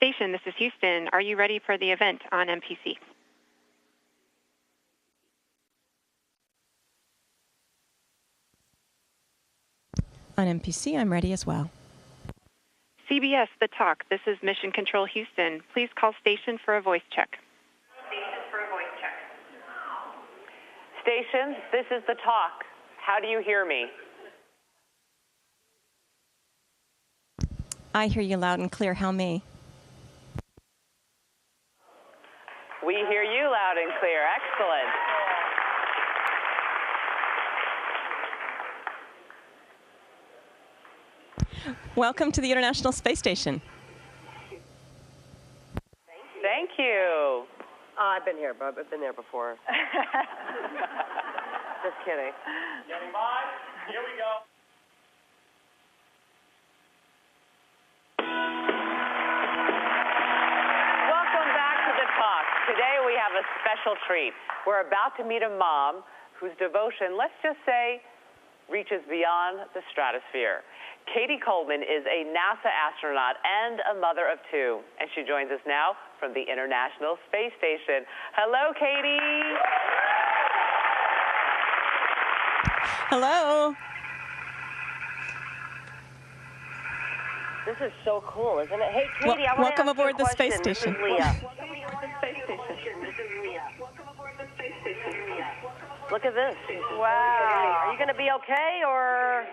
Station, this is Houston. Are you ready for the event on MPC? On MPC, I'm ready as well. CBS, The Talk. This is Mission Control Houston. Please call station for a voice check. Station, this is The Talk. How do you hear me? I hear you loud and clear. How me? We hear you loud and clear. Excellent. Welcome to the International Space Station. Thank you. I've been here, but I've been there before. Just kidding. Standing by. Here we go. Welcome back to The Talk. Today we have a special treat. We're about to meet a mom whose devotion, let's just say, reaches beyond the stratosphere. Cady Coleman is a NASA astronaut and a mother of two, and she joins us now from the International Space Station. Hello, Cady. Hello. This is so cool, isn't it? Hey, Cady, I want to welcome ask you aboard a the space question. station. This is Leah. Look at this. Wow. Are you going to be okay, or?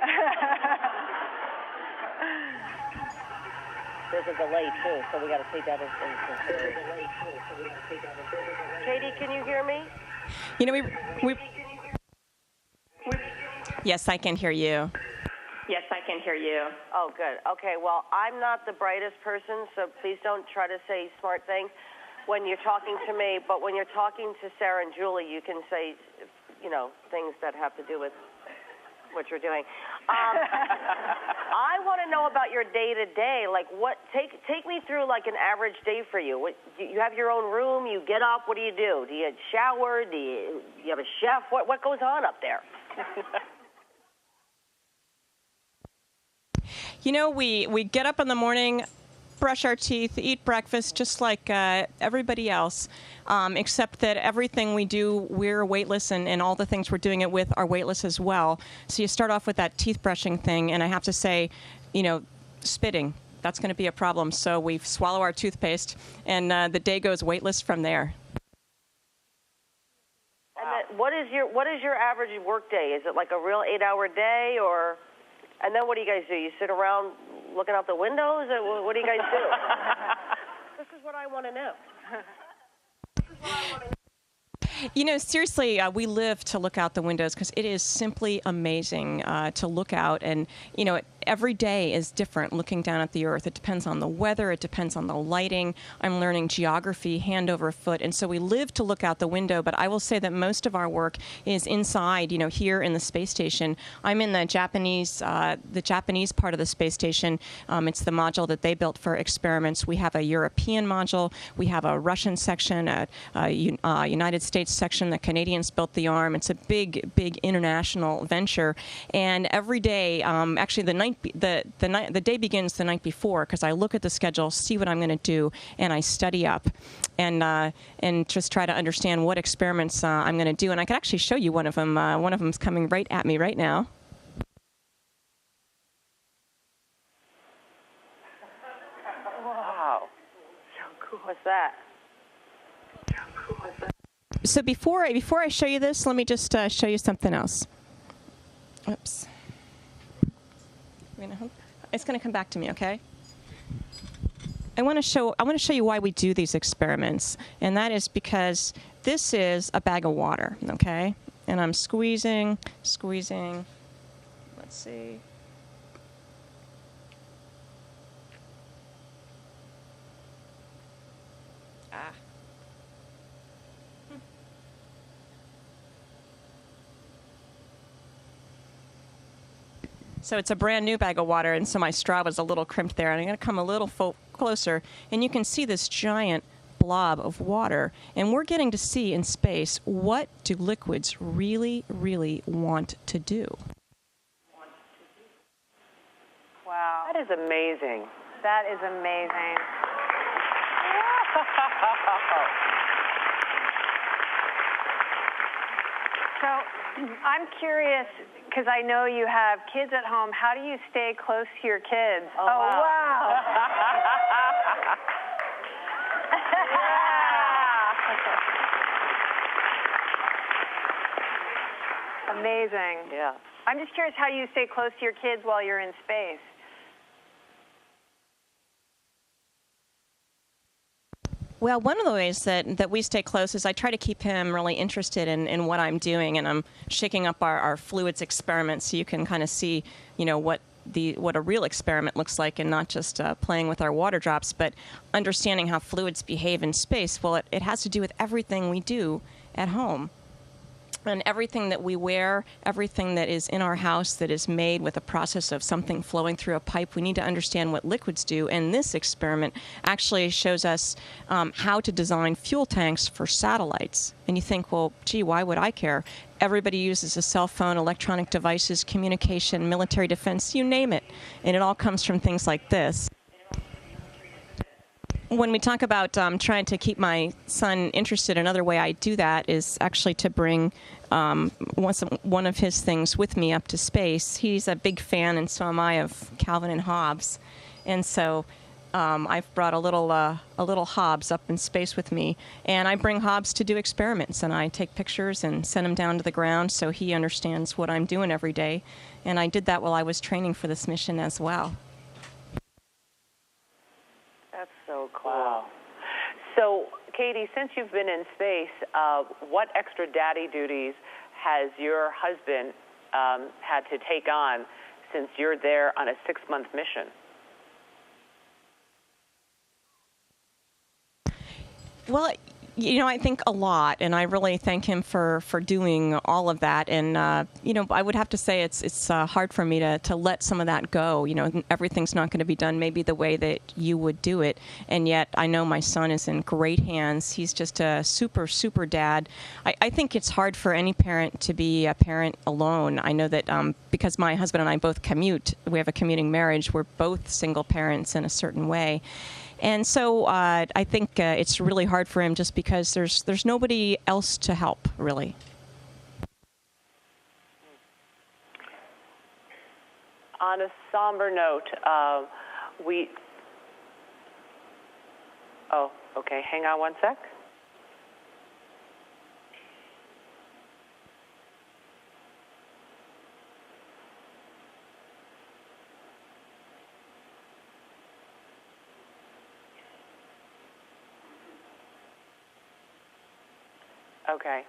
There's a delay, too, so we got to take that into consideration. Cady, can you hear me? You know, we Yes, I can hear you. Yes, I can hear you. Oh, good. Okay, well, I'm not the brightest person, so please don't try to say smart things when you're talking to me, but when you're talking to Sarah and Julie, you can say, you know, things that have to do with what you're doing. I want to know about your day-to-day. Like, take me through, like, an average day for you. You have your own room, you get up, what do? Do you shower? Do you have a chef? What goes on up there? You know, we get up in the morning, brush our teeth, eat breakfast, just like everybody else, except that everything we do, we're weightless, and all the things we're doing it with are weightless as well. So you start off with that teeth brushing thing, and I have to say, you know, spitting, that's going to be a problem. So we swallow our toothpaste, and the day goes weightless from there. And then what is your average work day? Is it like a real 8-hour day, or? And then what do you guys do? You sit around looking out the windows? Or what do you guys do? This is what I want to know. You know, seriously, we live to look out the windows because it is simply amazing to look out. And, you know, every day is different looking down at the Earth. It depends on the weather. It depends on the lighting. I'm learning geography hand over foot. And so we live to look out the window. But I will say that most of our work is inside, you know, here in the space station. I'm in the Japanese part of the space station. It's the module that they built for experiments. We have a European module. We have a Russian section, a United States section. The Canadians built the arm. It's a big, big international venture. And every day, actually the day begins the night before, because I look at the schedule, see what I'm going to do, and I study up and just try to understand what experiments I'm going to do. And I could actually show you one of them. One of them's coming right at me right now. Wow. So cool. What's that? So before I show you this, let me just show you something else. Oops. It's going to come back to me, okay? I want to show you why we do these experiments, and that is because this is a bag of water, okay? And I'm squeezing. Let's see. So it's a brand new bag of water, and so my straw was a little crimped there. And I'm going to come a little closer, and you can see this giant blob of water. And we're getting to see in space, what do liquids really, really want to do? Wow. That is amazing. That is amazing. So I'm curious, because I know you have kids at home, how do you stay close to your kids? Oh, wow. Amazing. Yeah. I'm just curious how you stay close to your kids while you're in space. Well, one of the ways that we stay close is I try to keep him really interested in what I'm doing, and I'm shaking up our fluids experiments so you can kind of see, what a real experiment looks like, and not just playing with our water drops, but understanding how fluids behave in space. Well, it has to do with everything we do at home. And everything that we wear, everything that is in our house that is made with a process of something flowing through a pipe, we need to understand what liquids do. And this experiment actually shows us how to design fuel tanks for satellites. And you think, well, gee, why would I care? Everybody uses a cell phone, electronic devices, communication, military defense, you name it. And it all comes from things like this. When we talk about trying to keep my son interested, another way I do that is actually to bring one of his things with me up to space. He's a big fan, and so am I, of Calvin and Hobbes. And so I've brought a little Hobbes up in space with me, and I bring Hobbes to do experiments, and I take pictures and send him down to the ground so he understands what I'm doing every day. And I did that while I was training for this mission as well. That's so cool. Wow. So, Cady, since you've been in space, what extra daddy duties has your husband had to take on since you're there on a 6-month mission? Well, I think a lot, and I really thank him for doing all of that. And, I would have to say it's hard for me to let some of that go. Everything's not going to be done maybe the way that you would do it. And yet I know my son is in great hands. He's just a super, super dad. I think it's hard for any parent to be a parent alone. I know that because my husband and I both commute, we have a commuting marriage, we're both single parents in a certain way. And so I think it's really hard for him just because there's nobody else to help, really. On a somber note, oh, okay, hang on one sec. Okay.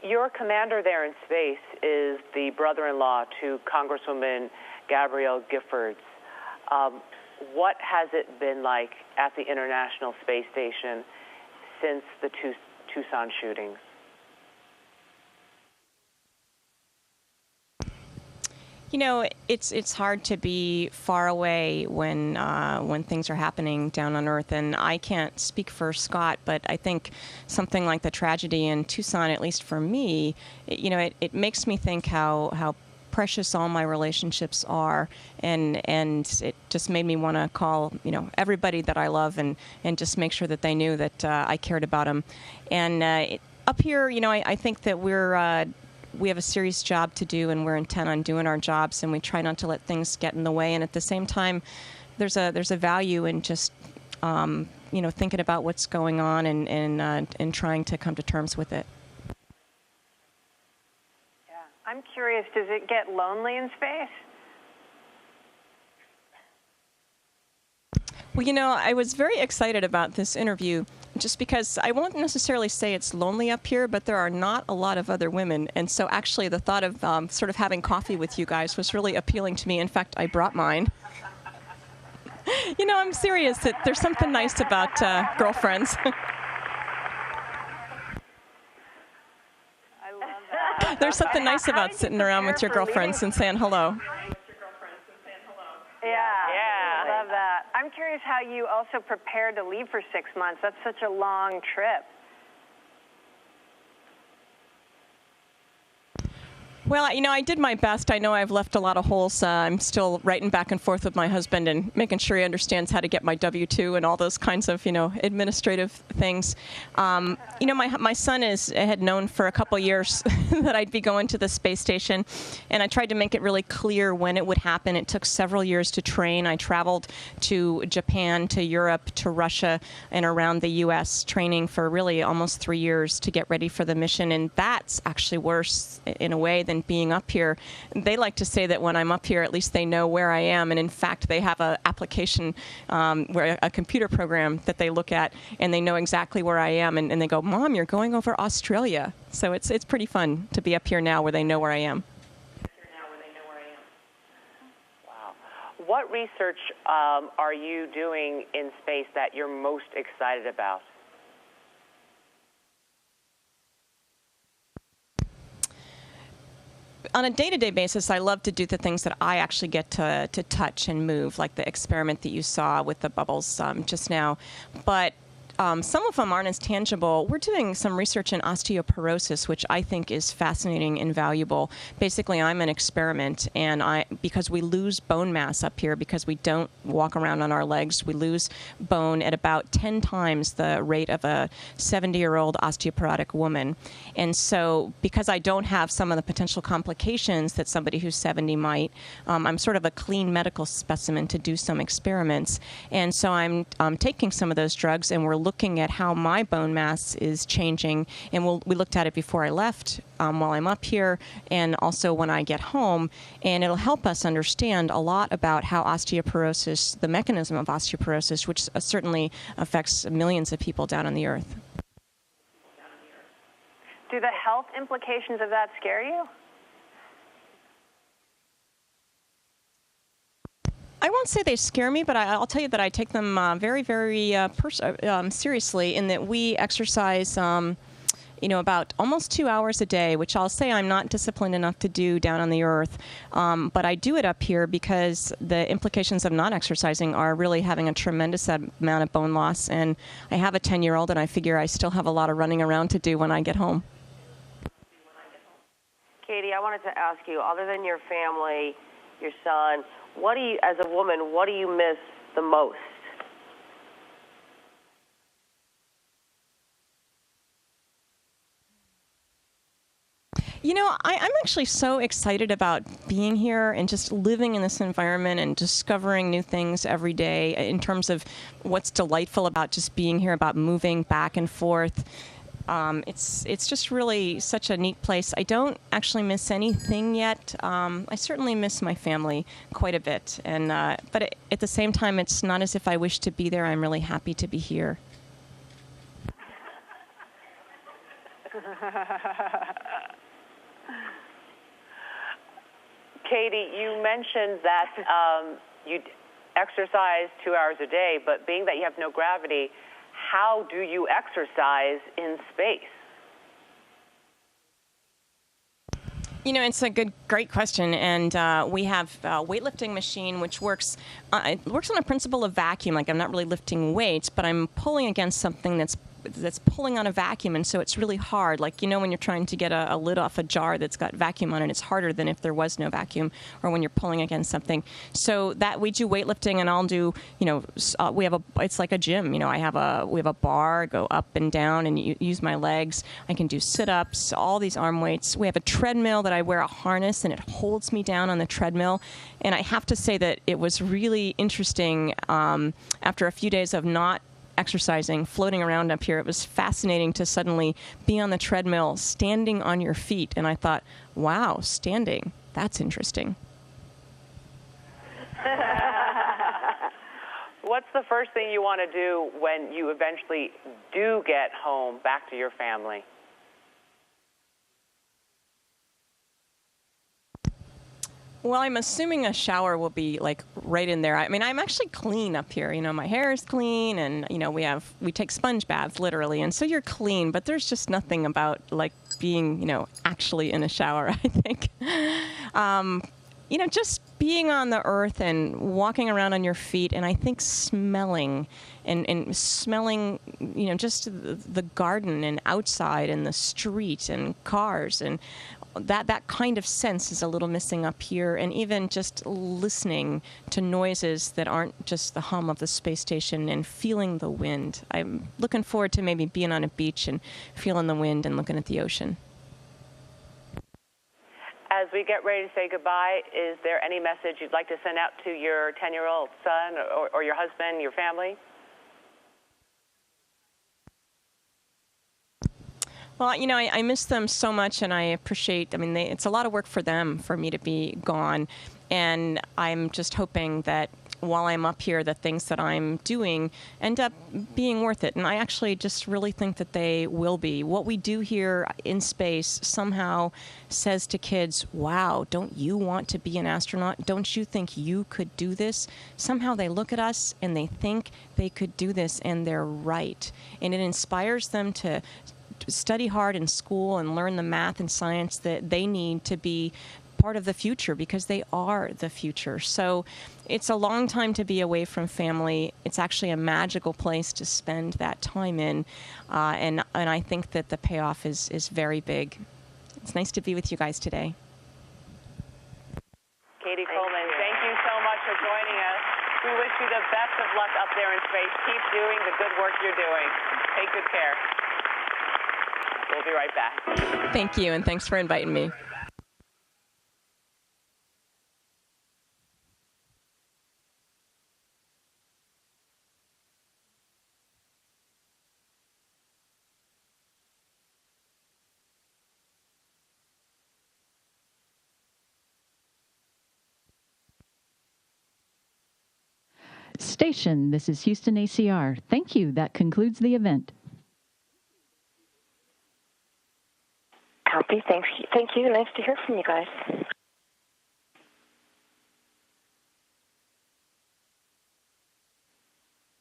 Your commander there in space is the brother-in-law to Congresswoman Gabrielle Giffords. What has it been like at the International Space Station since the Tucson shootings? It's hard to be far away when things are happening down on Earth, and I can't speak for Scott, but I think something like the tragedy in Tucson, at least for me, it makes me think how precious all my relationships are, and it just made me want to call everybody that I love and just make sure that they knew that I cared about them. And up here, I think that we have a serious job to do, and we're intent on doing our jobs, and we try not to let things get in the way. And at the same time, there's a value in just thinking about what's going on and trying to come to terms with it. Yeah, I'm curious. Does it get lonely in space? Well, I was very excited about this interview just because I won't necessarily say it's lonely up here, but there are not a lot of other women. And so actually the thought of sort of having coffee with you guys was really appealing to me. In fact, I brought mine. I'm serious. There's something nice about girlfriends. I love that. There's something nice about sitting around with your girlfriends and saying hello. Yeah, love that. I'm curious how you also prepared to leave for 6 months. That's such a long trip. Well, I did my best. I know I've left a lot of holes. I'm still writing back and forth with my husband and making sure he understands how to get my W-2 and all those kinds of, administrative things. My son had known for a couple years that I'd be going to the space station, and I tried to make it really clear when it would happen. It took several years to train. I traveled to Japan, to Europe, to Russia, and around the U.S., training for really almost 3 years to get ready for the mission, and that's actually worse in a way than being up here. They like to say that when I'm up here, at least they know where I am. And in fact, they have an application, where a computer program that they look at, and they know exactly where I am. And they go, "Mom, you're going over Australia." So it's pretty fun to be up here now where they know where I am. Wow. What research are you doing in space that you're most excited about? On a day-to-day basis, I love to do the things that I actually get to touch and move, like the experiment that you saw with the bubbles just now. But some of them aren't as tangible. We're doing some research in osteoporosis, which I think is fascinating and valuable. Basically, I'm an experiment, and because we lose bone mass up here, because we don't walk around on our legs, we lose bone at about 10 times the rate of a 70-year-old osteoporotic woman. And so because I don't have some of the potential complications that somebody who's 70 might, I'm sort of a clean medical specimen to do some experiments. And so I'm taking some of those drugs, and we're looking at how my bone mass is changing, and we looked at it before I left, while I'm up here, and also when I get home, and it'll help us understand a lot about how osteoporosis, the mechanism of osteoporosis, which certainly affects millions of people down on the earth. Do the health implications of that scare you? I won't say they scare me, but I'll tell you that I take them very, very seriously, in that we exercise, about almost 2 hours a day, which I'll say I'm not disciplined enough to do down on the earth. But I do it up here because the implications of not exercising are really having a tremendous amount of bone loss. And I have a 10-year-old, and I figure I still have a lot of running around to do when I get home. Cady, I wanted to ask you, other than your family, your son, as a woman, what do you miss the most? I'm actually so excited about being here and just living in this environment and discovering new things every day in terms of what's delightful about just being here, about moving back and forth. It's just really such a neat place. I don't actually miss anything yet. I certainly miss my family quite a bit, but at the same time, it's not as if I wish to be there. I'm really happy to be here. Cady, you mentioned that you exercise 2 hours a day, but being that you have no gravity, how do you exercise in space? It's a great question, and we have a weightlifting machine which works. It works on a principle of vacuum. Like, I'm not really lifting weights, but I'm pulling against something that's pulling on a vacuum, and so it's really hard. Like, when you're trying to get a lid off a jar that's got vacuum on it, it's harder than if there was no vacuum, or when you're pulling against something. So that we do weightlifting, and I'll do, it's like a gym. We have a bar, go up and down, and use my legs. I can do sit-ups, all these arm weights. We have a treadmill that I wear a harness, and it holds me down on the treadmill. And I have to say that it was really interesting after a few days of not exercising, floating around up here. It was fascinating to suddenly be on the treadmill, standing on your feet. And I thought, wow, standing, that's interesting. What's the first thing you want to do when you eventually do get home, back to your family? Well, I'm assuming a shower will be like right in there. I mean, I'm actually clean up here. My hair is clean, and we take sponge baths literally, and so you're clean. But there's just nothing about like being actually in a shower. I think, just being on the earth and walking around on your feet, and I think smelling and smelling, just the garden and outside and the street and cars and that kind of sense is a little missing up here, and even just listening to noises that aren't just the hum of the space station and feeling the wind. I'm looking forward to maybe being on a beach and feeling the wind and looking at the ocean. As we get ready to say goodbye, is there any message you'd like to send out to your 10-year-old son or your husband, your family? Well, I miss them so much, and I appreciate, it's a lot of work for them for me to be gone. And I'm just hoping that while I'm up here, the things that I'm doing end up being worth it. And I actually just really think that they will be. What we do here in space somehow says to kids, wow, don't you want to be an astronaut? Don't you think you could do this? Somehow they look at us and they think they could do this, and they're right. And it inspires them to study hard in school and learn the math and science that they need to be part of the future, because they are the future. So it's a long time to be away from family. It's actually a magical place to spend that time in, and I think that the payoff is very big. It's nice to be with you guys today. Cady Coleman, thank you so much for joining us. We wish you the best of luck up there in space. Keep doing the good work you're doing. Take good care. We'll be right back. Thank you, and thanks for inviting me. Station, this is Houston ACR. Thank you. That concludes the event. Copy. Thank you. Nice to hear from you guys.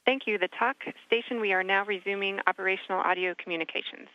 Thank you. The talk station, we are now resuming operational audio communications.